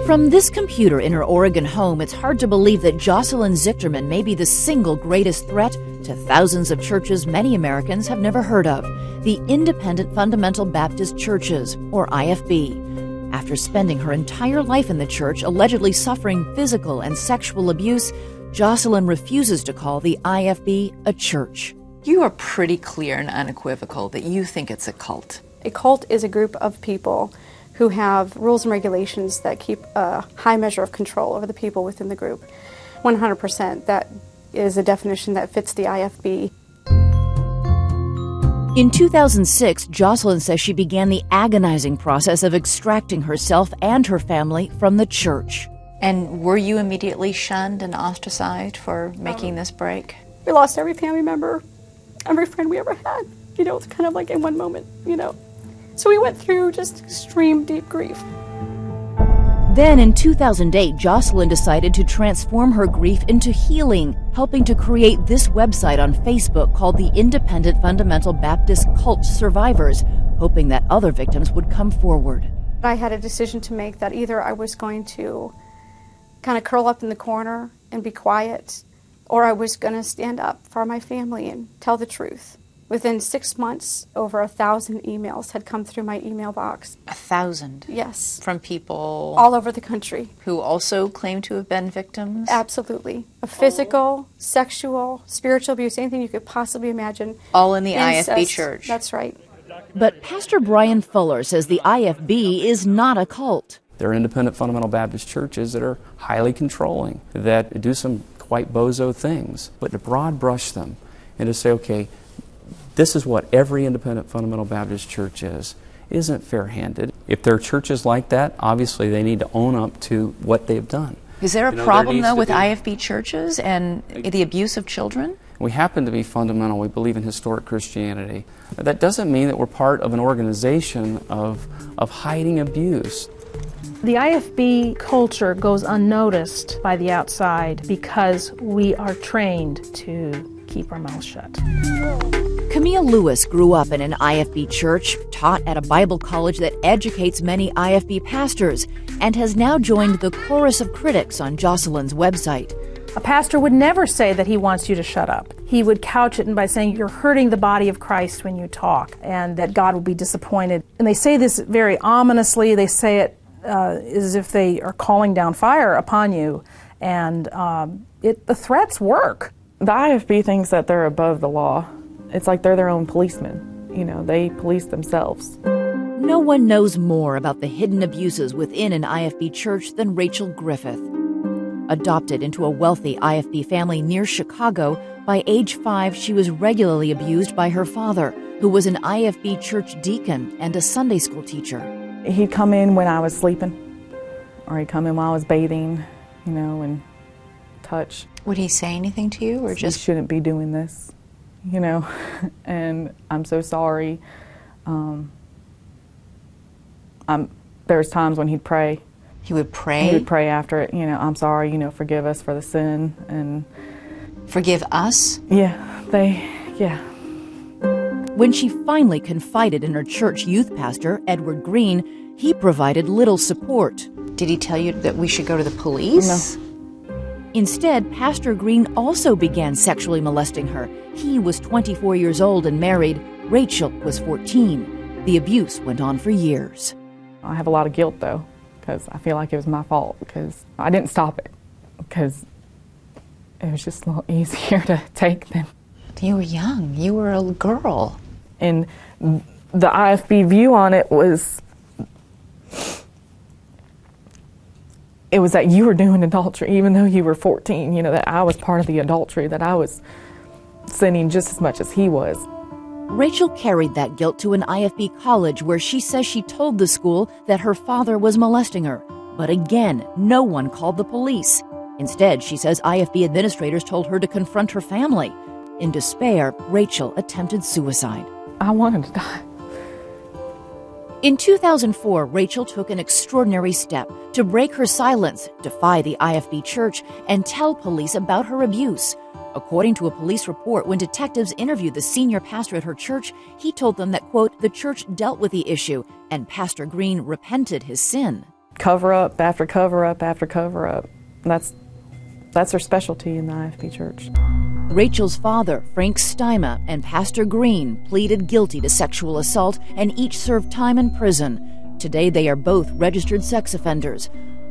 From this computer in her Oregon home, it's hard to believe that Jocelyn Zichterman may be the single greatest threat to thousands of churches many Americans have never heard of, the Independent Fundamental Baptist Churches, or IFB. After spending her entire life in the church, allegedly suffering physical and sexual abuse, Jocelyn refuses to call the IFB a church. You are pretty clear and unequivocal that you think it's a cult. A cult is a group of people who have rules and regulations that keep a high measure of control over the people within the group. 100%, that is a definition that fits the IFB. In 2006, Jocelyn says she began the agonizing process of extracting herself and her family from the church. And were you immediately shunned and ostracized for making this break? We lost every family member, every friend we ever had. It's kind of like in one moment, So we went through just extreme deep grief. Then in 2008, Jocelyn decided to transform her grief into healing, helping to create this website on Facebook called the Independent Fundamental Baptist Cult Survivors, hoping that other victims would come forward. I had a decision to make that either I was going to kind of curl up in the corner and be quiet, or I was going to stand up for my family and tell the truth. Within 6 months, over 1,000 emails had come through my email box. 1,000? Yes. From people? All over the country. Who also claim to have been victims? Absolutely. Of physical, sexual, spiritual abuse, anything you could possibly imagine. All in the Incest. IFB church? That's right. But Pastor Brian Fuller says the IFB is not a cult. They're independent fundamental Baptist churches that are highly controlling, that do some quite bozo things. But to broad brush them and to say, okay, this is what every independent fundamental Baptist church is, isn't fair-handed. If there are churches like that, obviously they need to own up to what they've done. Is there a problem, though, with IFB churches and the abuse of children? We happen to be fundamental. We believe in historic Christianity. That doesn't mean that we're part of an organization of hiding abuse. The IFB culture goes unnoticed by the outside because we are trained to keep our mouths shut. Camille Lewis grew up in an IFB church, taught at a Bible college that educates many IFB pastors, and has now joined the chorus of critics on Jocelyn's website. A pastor would never say that he wants you to shut up. He would couch it by saying you're hurting the body of Christ when you talk, and that God will be disappointed. And they say this very ominously. They say it as if they are calling down fire upon you, and the threats work. The IFB thinks that they're above the law. It's like they're their own policemen. They police themselves. No one knows more about the hidden abuses within an IFB church than Rachel Griffith. Adopted into a wealthy IFB family near Chicago, by age 5 she was regularly abused by her father, who was an IFB church deacon and a Sunday school teacher. He'd come in when I was sleeping, or he'd come in while I was bathing, and touch. Would he say anything to you, or just... You shouldn't be doing this, and I'm so sorry. There's times when he'd pray. He would pray? He would pray after it, I'm sorry, forgive us for the sin, and... Forgive us? Yeah. When she finally confided in her church youth pastor, Edward Green, he provided little support. Did he tell you that we should go to the police? No. Instead, Pastor Green also began sexually molesting her. He was 24 years old and married. Rachel was 14. The abuse went on for years. I have a lot of guilt, though, because I feel like it was my fault, because I didn't stop it, because it was just a little easier to take than... You were young. You were a girl. And the IFB view on it was that you were doing adultery, even though you were 14, that I was part of the adultery, that I was sinning just as much as he was. Rachel carried that guilt to an IFB college where she says she told the school that her father was molesting her. But again, no one called the police. Instead, she says IFB administrators told her to confront her family. In despair, Rachel attempted suicide. I wanted to die. In 2004, Rachel took an extraordinary step to break her silence, defy the IFB church, and tell police about her abuse. According to a police report, when detectives interviewed the senior pastor at her church, he told them that, quote, the church dealt with the issue and Pastor Green repented his sin. cover up after cover up after cover up. That's their specialty in the IFB church. Rachel's father, Frank Steima, and Pastor Green pleaded guilty to sexual assault and each served time in prison. Today they are both registered sex offenders.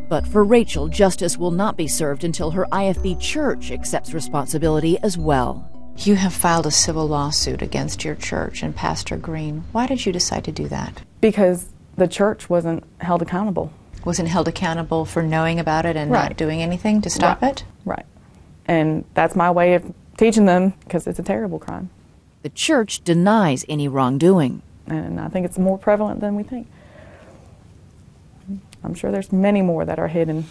But for Rachel, justice will not be served until her IFB church accepts responsibility as well. You have filed a civil lawsuit against your church and Pastor Green. Why did you decide to do that? Because the church wasn't held accountable. Wasn't held accountable for knowing about it and Right. not doing anything to stop it? Right. And that's my way of teaching them, because it's a terrible crime. The church denies any wrongdoing. And I think it's more prevalent than we think. I'm sure there's many more that are hidden.